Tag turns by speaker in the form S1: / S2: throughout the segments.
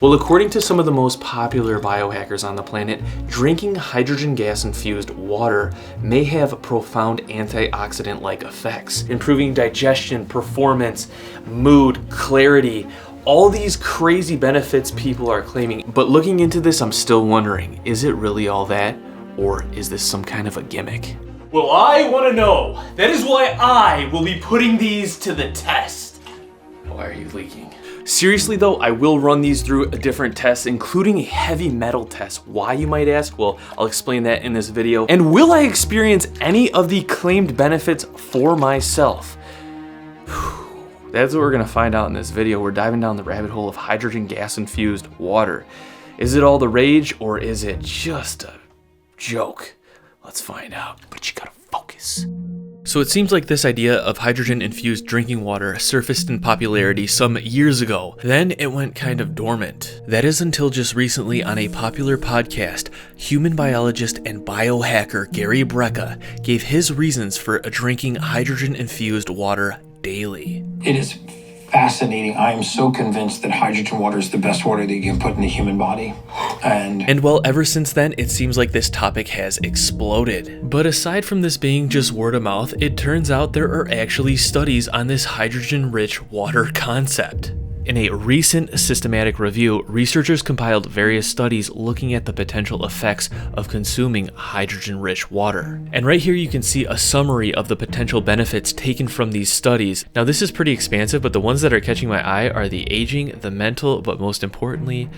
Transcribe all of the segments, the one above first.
S1: Well, according to some of the most popular biohackers on the planet, drinking hydrogen gas-infused water may have profound antioxidant-like effects, improving digestion, performance, mood, clarity, all these crazy benefits people are claiming. But looking into this, I'm still wondering, is it really all that? Or is this some kind of a gimmick? Well, I want to know. That is why I will be putting these to the test. Why are you leaking? Seriously though, I will run these through different tests, including a heavy metal test. Why, you might ask? Well, I'll explain that in this video. And will I experience any of the claimed benefits for myself? That's what we're gonna find out in this video. We're diving down the rabbit hole of hydrogen gas infused water. Is it all the rage, or is it just a joke? Let's find out, but you gotta focus. So it seems like this idea of hydrogen-infused drinking water surfaced in popularity some years ago. Then it went kind of dormant. That is until just recently on a popular podcast, human biologist and biohacker Gary Brecka gave his reasons for drinking hydrogen-infused water daily.
S2: It is fascinating. I am so convinced that hydrogen water is the best water that you can put in the human body. And
S1: well, ever since then, it seems like this topic has exploded. But aside from this being just word of mouth, it turns out there are actually studies on this hydrogen-rich water concept. In a recent systematic review, researchers compiled various studies looking at the potential effects of consuming hydrogen-rich water. And right here you can see a summary of the potential benefits taken from these studies. Now this is pretty expansive, but the ones that are catching my eye are the aging, the mental, but most importantly,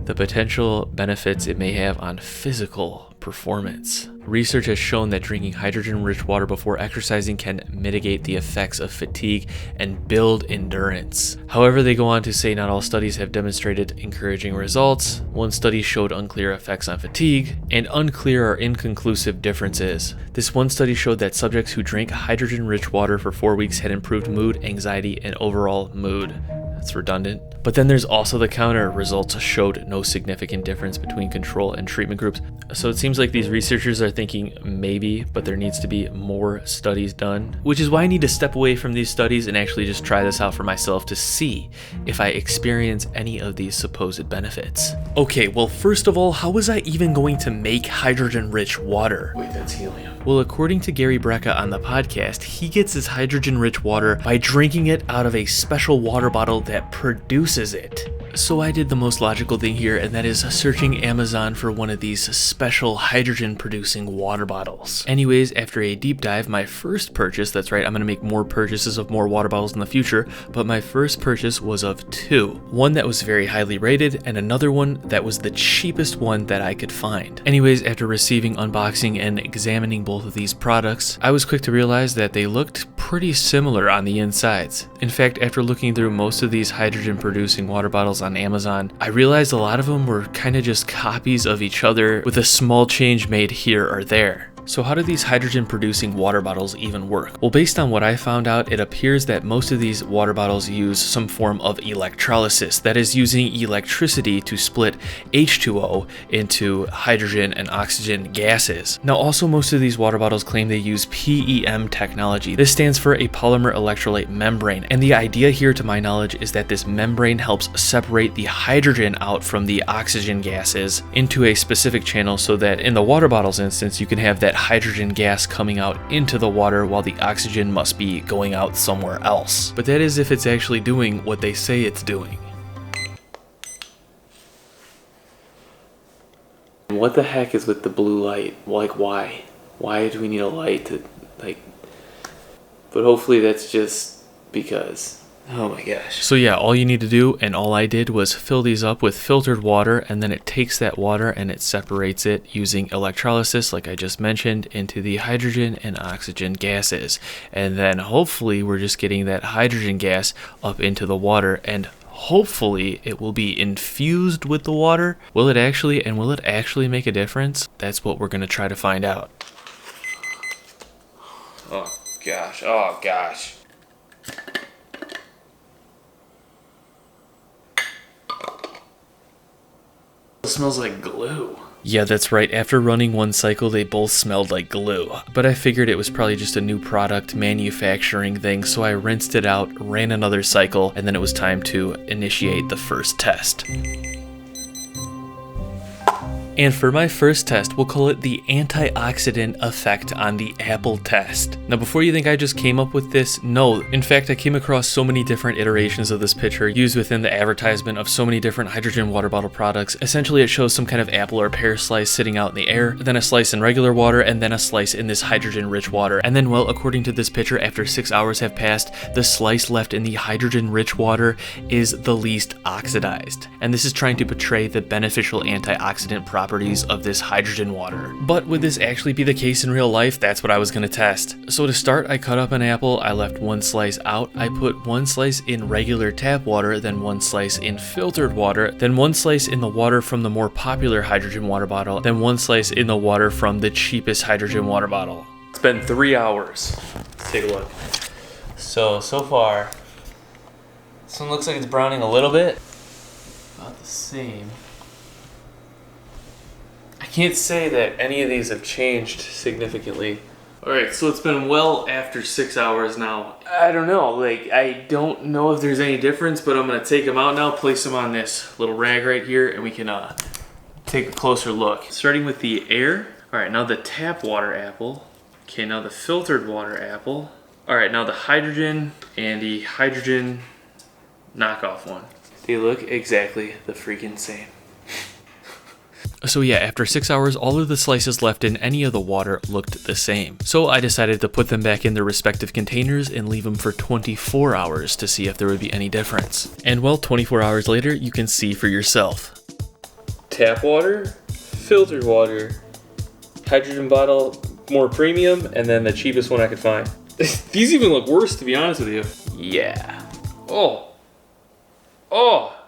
S1: the potential benefits it may have on physical performance. Research has shown that drinking hydrogen-rich water before exercising can mitigate the effects of fatigue and build endurance. However, they go on to say not all studies have demonstrated encouraging results. One study showed unclear effects on fatigue, and unclear or inconclusive differences. This one study showed that subjects who drank hydrogen-rich water for 4 weeks had improved mood, anxiety, and overall mood. That's redundant. But then there's also the counter. Results showed no significant difference between control and treatment groups. So it seems like these researchers are thinking maybe, but there needs to be more studies done, which is why I need to step away from these studies and actually just try this out for myself to see if I experience any of these supposed benefits. Okay, well, first of all, how was I even going to make hydrogen-rich water? Wait, that's helium. Well, according to Gary Brecka on the podcast, he gets his hydrogen-rich water by drinking it out of a special water bottle that produces it. So I did the most logical thing here, and that is searching Amazon for one of these special hydrogen producing water bottles. Anyways, after a deep dive, my first purchase, that's right, I'm gonna make more purchases of more water bottles in the future, but my first purchase was of two. One that was very highly rated, and another one that was the cheapest one that I could find. Anyways, after receiving, unboxing, and examining both of these products, I was quick to realize that they looked pretty similar on the insides. In fact, after looking through most of these hydrogen producing water bottles on Amazon, I realized a lot of them were kind of just copies of each other with a small change made here or there. So how do these hydrogen producing water bottles even work? Well, based on what I found out, it appears that most of these water bottles use some form of electrolysis, that is using electricity to split H2O into hydrogen and oxygen gases. Now also most of these water bottles claim they use PEM technology. This stands for a polymer electrolyte membrane, and the idea here to my knowledge is that this membrane helps separate the hydrogen out from the oxygen gases into a specific channel so that in the water bottle's instance you can have that hydrogen gas coming out into the water while the oxygen must be going out somewhere else. But that is if it's actually doing what they say it's doing. What the heck is with the blue light? Like, why? Why do we need a light to, like... But hopefully that's just because... Oh my gosh. So yeah, all you need to do, and all I did, was fill these up with filtered water, and then it takes that water and it separates it using electrolysis, like I just mentioned, into the hydrogen and oxygen gases. And then hopefully we're just getting that hydrogen gas up into the water, and hopefully it will be infused with the water. Will it actually make a difference? That's what we're going to try to find out. Oh gosh. It smells like glue. Yeah, that's right. After running one cycle, they both smelled like glue. But I figured it was probably just a new product manufacturing thing, so I rinsed it out, ran another cycle, and then it was time to initiate the first test. And for my first test, we'll call it the antioxidant effect on the apple test. Now, before you think I just came up with this, no. In fact, I came across so many different iterations of this picture used within the advertisement of so many different hydrogen water bottle products. Essentially, it shows some kind of apple or pear slice sitting out in the air, then a slice in regular water, and then a slice in this hydrogen-rich water. And then, well, according to this picture, after 6 hours have passed, the slice left in the hydrogen-rich water is the least oxidized. And this is trying to portray the beneficial antioxidant properties of this hydrogen water. But would this actually be the case in real life? That's what I was going to test. So to start, I cut up an apple, I left one slice out, I put one slice in regular tap water, then one slice in filtered water, then one slice in the water from the more popular hydrogen water bottle, then one slice in the water from the cheapest hydrogen water bottle. It's been 3 hours. Let's take a look. So far, this one looks like it's browning a little bit. About the same. I can't say that any of these have changed significantly. Alright, so it's been well after 6 hours now. I don't know, I don't know if there's any difference, but I'm gonna take them out now, place them on this little rag right here, and we can take a closer look. Starting with the air. Alright, now the tap water apple. Okay, now the filtered water apple. Alright, now the hydrogen and the hydrogen knockoff one. They look exactly the freaking same. So yeah, after 6 hours, all of the slices left in any of the water looked the same. So I decided to put them back in their respective containers and leave them for 24 hours to see if there would be any difference. And well, 24 hours later, you can see for yourself. Tap water, filtered water, hydrogen bottle, more premium, and then the cheapest one I could find. These even look worse, to be honest with you. Yeah. Oh.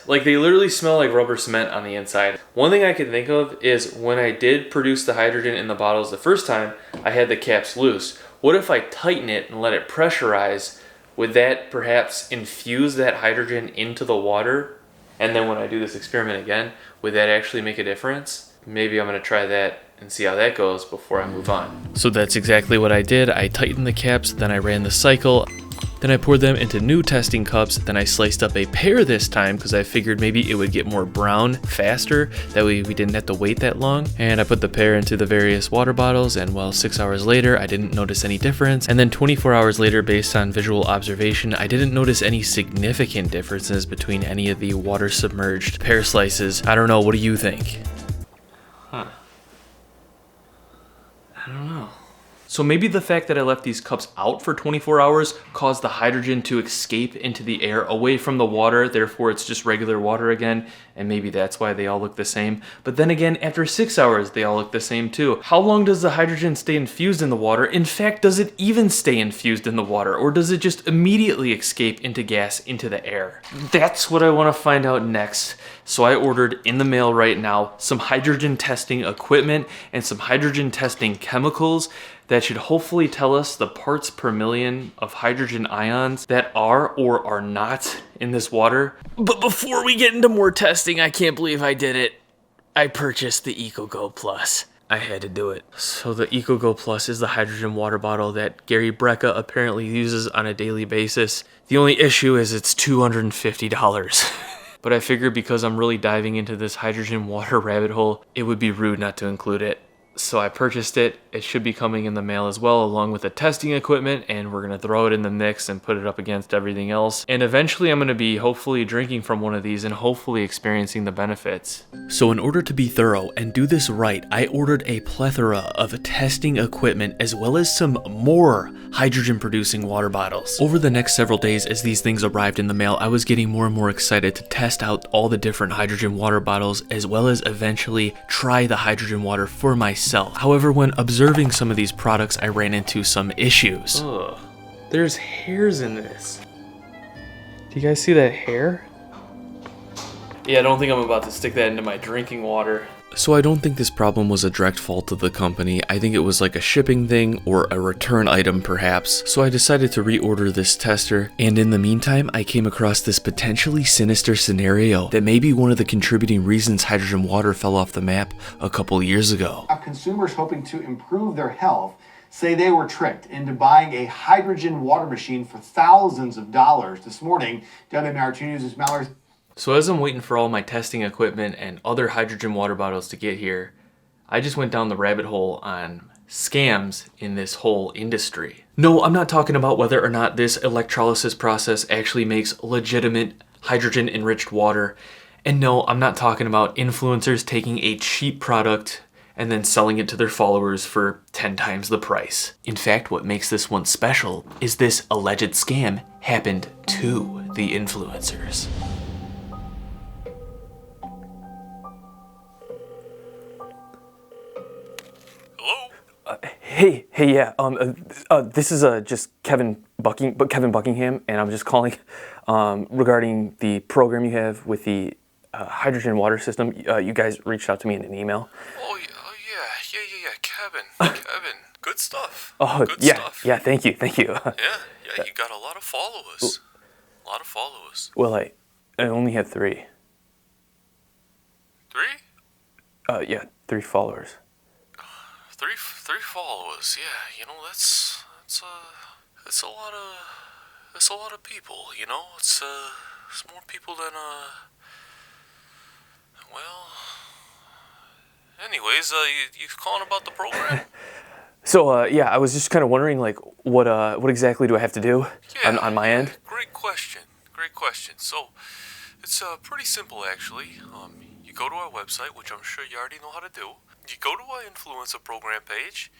S1: Like, they literally smell like rubber cement on the inside. One thing I can think of is when I did produce the hydrogen in the bottles the first time, I had the caps loose. What if I tighten it and let it pressurize? Would that perhaps infuse that hydrogen into the water? And then when I do this experiment again, would that actually make a difference? Maybe I'm gonna try that and see how that goes before I move on. So that's exactly what I did. I tightened the caps, then I ran the cycle. Then I poured them into new testing cups, then I sliced up a pear this time because I figured maybe it would get more brown faster, that way we didn't have to wait that long. And I put the pear into the various water bottles, and well, 6 hours later, I didn't notice any difference. And then 24 hours later, based on visual observation, I didn't notice any significant differences between any of the water submerged pear slices. I don't know, what do you think? Huh. I don't know. So maybe the fact that I left these cups out for 24 hours caused the hydrogen to escape into the air away from the water, therefore it's just regular water again, and maybe that's why they all look the same. But then again, after 6 hours, they all look the same too. How long does the hydrogen stay infused in the water? In fact, does it even stay infused in the water, or does it just immediately escape into gas into the air? That's what I want to find out next. So I ordered in the mail right now some hydrogen testing equipment and some hydrogen testing chemicals that should hopefully tell us the parts per million of hydrogen ions that are or are not in this water. But before we get into more testing, I can't believe I did it. I purchased the EcoGo Plus. I had to do it. So the EcoGo Plus is the hydrogen water bottle that Gary Brecka apparently uses on a daily basis. The only issue is it's $250. But I figured because I'm really diving into this hydrogen water rabbit hole, it would be rude not to include it. So I purchased it. It should be coming in the mail as well, along with the testing equipment, and we're gonna throw it in the mix and put it up against everything else. And eventually I'm gonna be hopefully drinking from one of these and hopefully experiencing the benefits. So in order to be thorough and do this right, I ordered a plethora of testing equipment as well as some more hydrogen producing water bottles. Over the next several days as these things arrived in the mail, I was getting more and more excited to test out all the different hydrogen water bottles as well as eventually try the hydrogen water for myself. However, when observing some of these products, I ran into some issues. Ugh, there's hairs in this. Do you guys see that hair? Yeah, I don't think I'm about to stick that into my drinking water. So I don't think this problem was a direct fault of the company. I think it was like a shipping thing or a return item perhaps. So I decided to reorder this tester, and in the meantime I came across this potentially sinister scenario that may be one of the contributing reasons hydrogen water fell off the map a couple years ago.
S3: Consumers hoping to improve their health say they were tricked into buying a hydrogen water machine for thousands of dollars. This morning, WMAR2 News' Mallory.
S1: So as I'm waiting for all my testing equipment and other hydrogen water bottles to get here, I just went down the rabbit hole on scams in this whole industry. No, I'm not talking about whether or not this electrolysis process actually makes legitimate hydrogen enriched water. And no, I'm not talking about influencers taking a cheap product and then selling it to their followers for 10 times the price. In fact, what makes this one special is this alleged scam happened to the influencers.
S4: Hey, yeah. This is just Kevin Buckingham, and I'm just calling regarding the program you have with the hydrogen water system. You guys reached out to me in an email.
S5: Oh yeah, Kevin. Good stuff.
S4: Oh,
S5: Good
S4: yeah,
S5: stuff.
S4: yeah. Thank you.
S5: Yeah, you got a lot of followers.
S4: Well, I only have 3.
S5: 3?
S4: Yeah, 3 followers.
S5: Three followers. Yeah, you know that's a lot of people. You know, it's more people than well. Anyways, you calling about the program?
S4: So, yeah, I was just kind of wondering, like, what exactly do I have to do on my end?
S5: Great question. So, it's pretty simple actually. You go to our website, which I'm sure you already know how to do. You go to our influencer program page,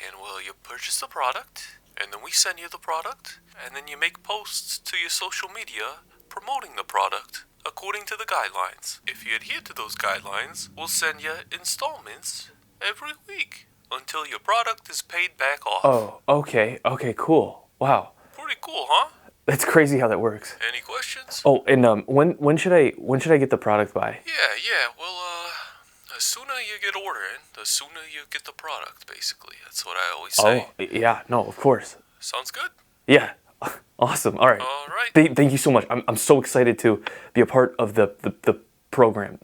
S5: and well, you purchase the product, and then we send you the product, and then you make posts to your social media promoting the product according to the guidelines. If you adhere to those guidelines, we'll send you installments every week until your product is paid back off.
S4: Oh, okay, cool. Wow,
S5: Pretty cool, huh?
S4: that's crazy how that works.
S5: Any questions?
S4: Oh, and when should I get the product by?
S5: Yeah. Well, the sooner you get ordering, the sooner you get the product, basically. That's what I always say.
S4: Oh, yeah, no, of course.
S5: Sounds good?
S4: Yeah, awesome. All right.
S5: All right.
S4: Thank you so much. I'm so excited to be a part of the program.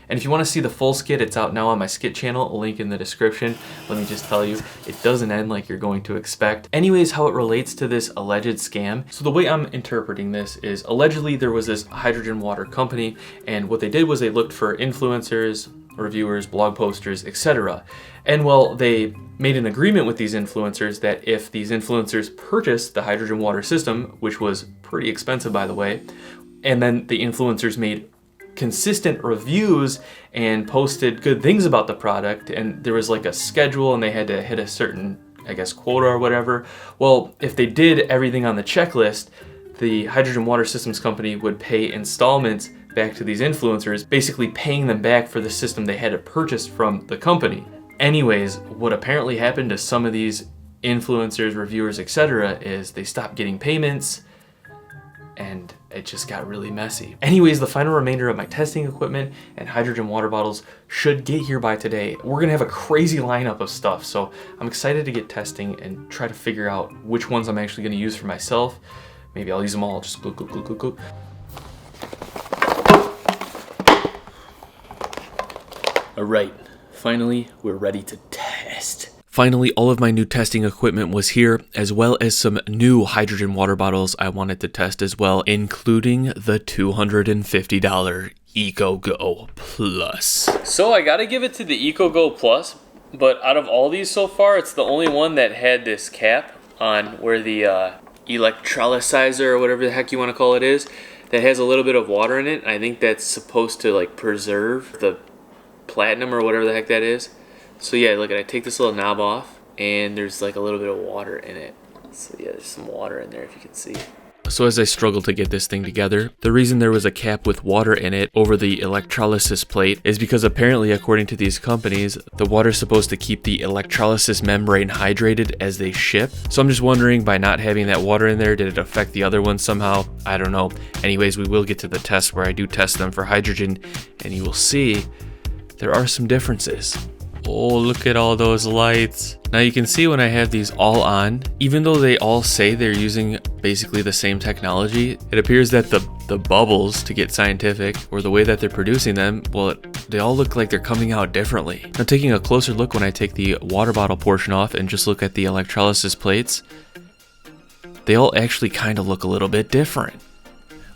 S1: And if you want to see the full skit, it's out now on my skit channel, a link in the description. Let me just tell you, it doesn't end like you're going to expect. Anyways, how it relates to this alleged scam. So the way I'm interpreting this is allegedly there was this hydrogen water company, and what they did was they looked for influencers, reviewers, blog posters, etc. And well, they made an agreement with these influencers that if these influencers purchased the hydrogen water system, which was pretty expensive by the way, and then the influencers made consistent reviews and posted good things about the product, and there was like a schedule and they had to hit a certain, I guess, quota or whatever. Well, if they did everything on the checklist, the hydrogen water systems company would pay installments back to these influencers, basically paying them back for the system they had to purchase from the company. Anyways, what apparently happened to some of these influencers, reviewers, etc. is they stopped getting payments, and it just got really messy. Anyways, the final remainder of my testing equipment and hydrogen water bottles should get here by today. We're gonna have a crazy lineup of stuff, so I'm excited to get testing and try to figure out which ones I'm actually gonna use for myself. Maybe I'll use them all, just go. All right, finally, we're ready to test. Finally, all of my new testing equipment was here, as well as some new hydrogen water bottles I wanted to test as well, including the $250 EcoGo Plus. So I gotta give it to the EcoGo Plus, but out of all these so far, it's the only one that had this cap on where the electrolyzer or whatever the heck you want to call it is. that has a little bit of water in it. I think that's supposed to like preserve the platinum or whatever the heck that is. So yeah, look at, I take this little knob off and there's like a little bit of water in it. So yeah, there's some water in there if you can see. So as I struggled to get this thing together, the reason there was a cap with water in it over the electrolysis plate is because apparently, according to these companies, the water is supposed to keep the electrolysis membrane hydrated as they ship. So I'm just wondering, by not having that water in there, did it affect the other ones somehow? I don't know. Anyways, we will get to the test where I do test them for hydrogen, and you will see there are some differences. Oh, look at all those lights. Now you can see when I have these all on, even though they all say they're using basically the same technology, it appears that the bubbles, to get scientific, or the way that they're producing them, well, they all look like they're coming out differently. Now taking a closer look when I take the water bottle portion off and just look at the electrolysis plates, they all actually kind of look a little bit different.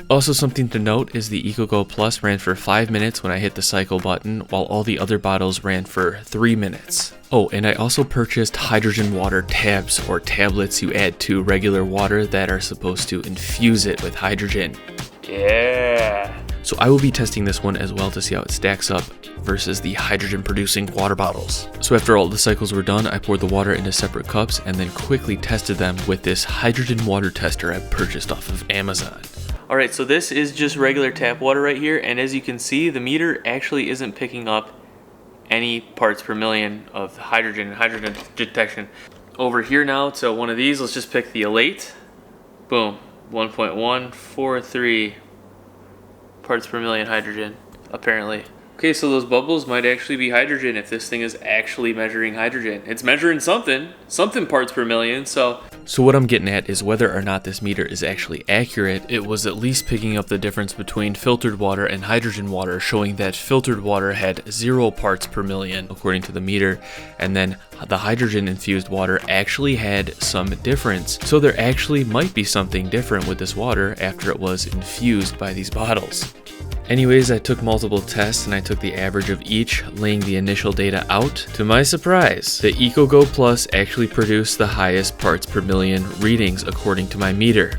S1: Also, something to note is the EcoGo Plus ran for 5 minutes when I hit the cycle button, while all the other bottles ran for 3 minutes. Oh, and I also purchased hydrogen water tabs, or tablets you add to regular water that are supposed to infuse it with hydrogen. Yeah! So I will be testing this one as well to see how it stacks up versus the hydrogen producing water bottles. So after all the cycles were done, I poured the water into separate cups and then quickly tested them with this hydrogen water tester I purchased off of Amazon. Alright, so this is just regular tap water right here, and as you can see, the meter actually isn't picking up any parts per million of hydrogen detection. Over here now to one of these, let's just pick the Elate. Boom, 1.143 parts per million hydrogen, apparently. Okay, so those bubbles might actually be hydrogen if this thing is actually measuring hydrogen. It's measuring something parts per million, so what I'm getting at is whether or not this meter is actually accurate, it was at least picking up the difference between filtered water and hydrogen water, showing that filtered water had 0 parts per million according to the meter, and then the hydrogen infused water actually had some difference. So there actually might be something different with this water after it was infused by these bottles. Anyways, I took multiple tests and I took the average of each, laying the initial data out. To my surprise, the EcoGo Plus actually produced the highest parts per million readings according to my meter.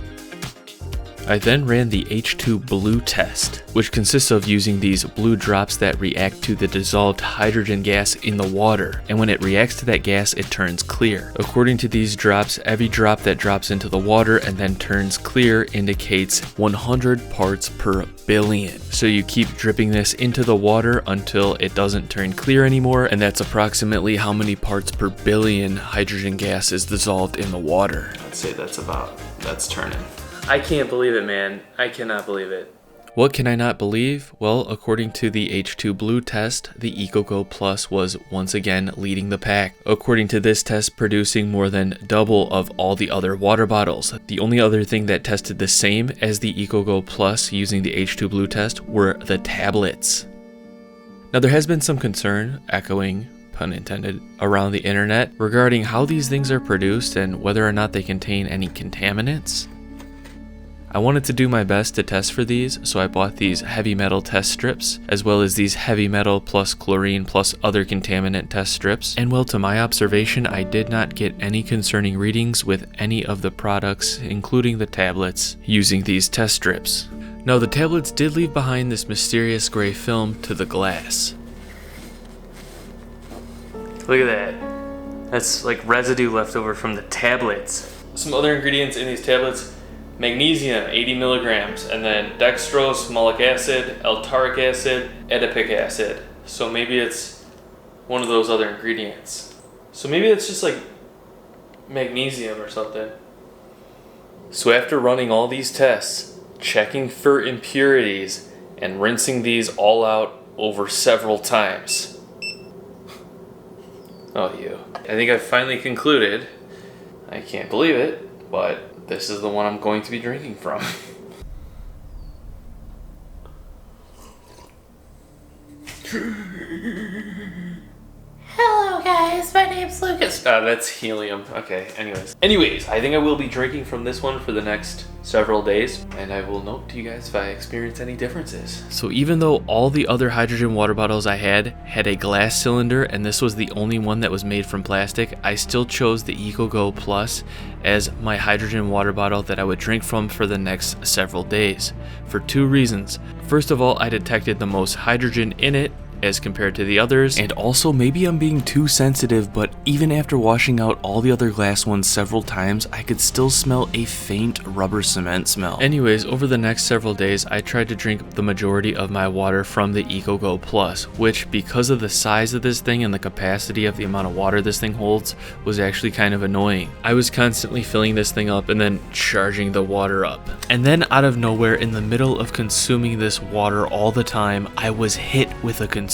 S1: I then ran the H2 blue test, which consists of using these blue drops that react to the dissolved hydrogen gas in the water, and when it reacts to that gas, it turns clear. According to these drops, every drop that drops into the water and then turns clear indicates 100 parts per billion. So you keep dripping this into the water until it doesn't turn clear anymore, and that's approximately how many parts per billion hydrogen gas is dissolved in the water. I'd say that's turning. I can't believe it, man. I cannot believe it. What can I not believe? Well, according to the H2 Blue test, the EcoGo Plus was once again leading the pack. According to this test, producing more than double of all the other water bottles. The only other thing that tested the same as the EcoGo Plus using the H2 Blue test were the tablets. Now there has been some concern, echoing, pun intended, around the internet regarding how these things are produced and whether or not they contain any contaminants. I wanted to do my best to test for these, so I bought these heavy metal test strips, as well as these heavy metal plus chlorine plus other contaminant test strips. And well, to my observation, I did not get any concerning readings with any of the products, including the tablets, using these test strips. Now, the tablets did leave behind this mysterious gray film to the glass. Look at that. That's like residue left over from the tablets. Some other ingredients in these tablets: magnesium, 80 milligrams, and then dextrose, malic acid, L-taric acid, adipic acid. So maybe it's one of those other ingredients. So maybe it's just like magnesium or something. So after running all these tests, checking for impurities, and rinsing these all out over several times. Oh, I think I've finally concluded, I can't believe it, but this is the one I'm going to be drinking from.
S6: Hello guys, my name
S1: Babes Lucas. That's helium. Okay, anyways, I think I will be drinking from this one for the next several days, and I will note to you guys if I experience any differences. So even though all the other hydrogen water bottles I had a glass cylinder, and this was the only one that was made from plastic, I still chose the EcoGo Plus as my hydrogen water bottle that I would drink from for the next several days, for two reasons. First of all, I detected the most hydrogen in it as compared to the others, and also maybe I'm being too sensitive, but even after washing out all the other glass ones several times, I could still smell a faint rubber cement smell. Anyways, over the next several days, I tried to drink the majority of my water from the EcoGo Plus, which, because of the size of this thing and the capacity of the amount of water this thing holds, was actually kind of annoying. I was constantly filling this thing up and then charging the water up. And then out of nowhere, in the middle of consuming this water all the time, I was hit with a concern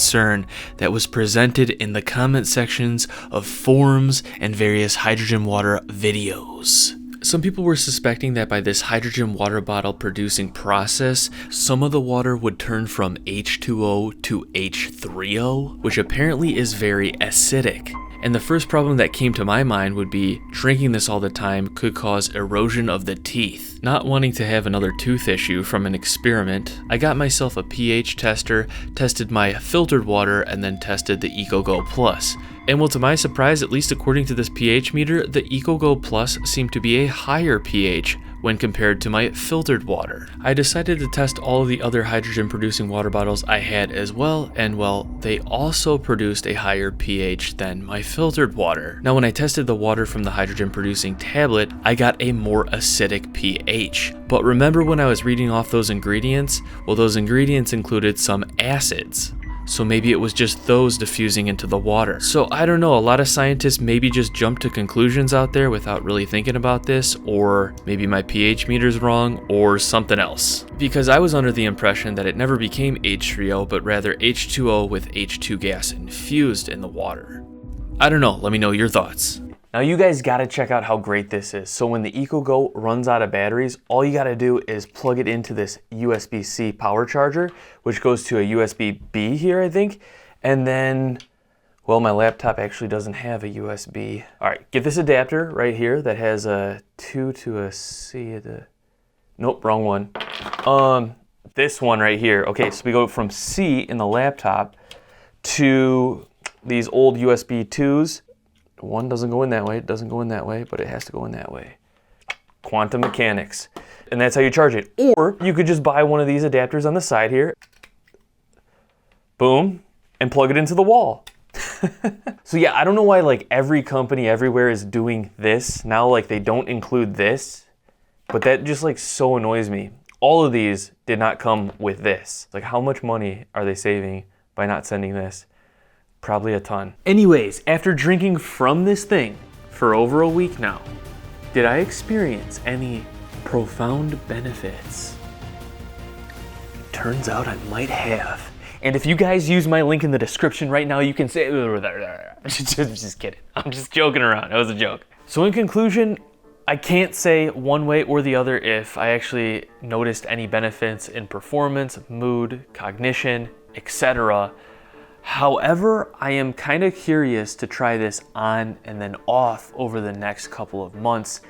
S1: that was presented in the comment sections of forums and various hydrogen water videos. Some people were suspecting that by this hydrogen water bottle producing process, some of the water would turn from H2O to H3O, which apparently is very acidic. And the first problem that came to my mind would be drinking this all the time could cause erosion of the teeth. Not wanting to have another tooth issue from an experiment, I got myself a pH tester, tested my filtered water, and then tested the EcoGo Plus. And well, to my surprise, at least according to this pH meter, the EcoGo Plus seemed to be a higher pH when compared to my filtered water. I decided to test all of the other hydrogen producing water bottles I had as well, and well, they also produced a higher pH than my filtered water. Now, when I tested the water from the hydrogen producing tablet, I got a more acidic pH. But remember when I was reading off those ingredients? Well, those ingredients included some acids. So maybe it was just those diffusing into the water. So I don't know, a lot of scientists maybe just jumped to conclusions out there without really thinking about this, or maybe my pH meter's wrong, or something else. Because I was under the impression that it never became H3O, but rather H2O with H2 gas infused in the water. I don't know, let me know your thoughts.
S4: Now you guys gotta check out how great this is. So when the EcoGo runs out of batteries, all you gotta do is plug it into this USB-C power charger, which goes to a USB-B here, I think. And then, well, my laptop actually doesn't have a USB. All right, get this adapter right here that has a 2 to a C. Nope, wrong one. This one right here. Okay, so we go from C in the laptop to these old USB 2s. One doesn't go in that way, it doesn't go in that way, but it has to go in that way. Quantum mechanics. And that's how you charge it. Or you could just buy one of these adapters on the side here. Boom. And plug it into the wall. So yeah, I don't know why like every company everywhere is doing this. Now like they don't include this. But that just like so annoys me. All of these did not come with this. Like how much money are they saving by not sending this? Probably a ton. Anyways, after drinking from this thing for over a week now, did I experience any profound benefits? Turns out I might have. And if you guys use my link in the description right now, you can say, just kidding. I'm just joking around. It was a joke. So in conclusion, I can't say one way or the other if I actually noticed any benefits in performance, mood, cognition, etc. However, I am kind of curious to try this on and then off over the next couple of months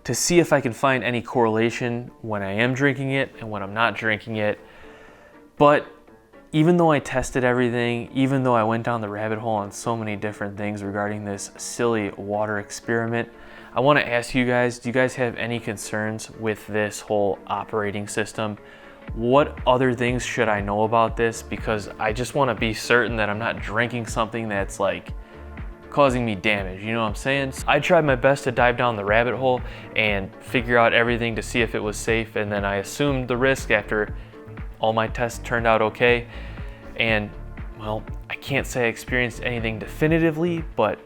S4: to see if I can find any correlation when I am drinking it and when I'm not drinking it. But even though I tested everything, even though I went down the rabbit hole on so many different things regarding this silly water experiment, I want to ask you guys, do you guys have any concerns with this whole operating system? What other things should I know about this? Because I just want to be certain that I'm not drinking something that's like causing me damage, you know what I'm saying? I tried my best to dive down the rabbit hole and figure out everything to see if it was safe, and then I assumed the risk after all my tests turned out okay. And well, I can't say I experienced anything definitively, but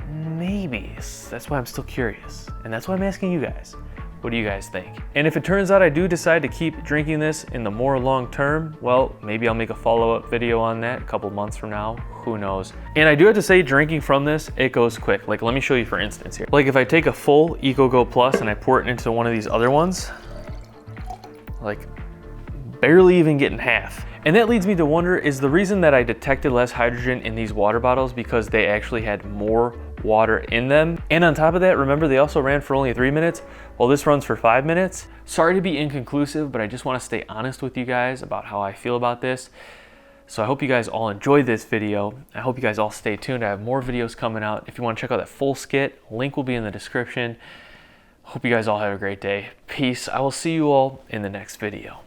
S4: maybe. That's why I'm still curious, and that's why I'm asking you guys. What do you guys think? And if it turns out I do decide to keep drinking this in the more long term, well, maybe I'll make a follow-up video on that a couple months from now, who knows. And I do have to say, drinking from this, it goes quick. Like, let me show you for instance here. Like if I take a full EcoGo Plus and I pour it into one of these other ones, like barely even getting half. And that leads me to wonder, is the reason that I detected less hydrogen in these water bottles because they actually had more water in them. And on top of that, remember they also ran for only 3 minutes. Well, this runs for 5 minutes. Sorry to be inconclusive, but I just want to stay honest with you guys about how I feel about this. So I hope you guys all enjoyed this video. I hope you guys all stay tuned. I have more videos coming out. If you want to check out that full skit, link will be in the description. Hope you guys all have a great day. Peace. I will see you all in the next video.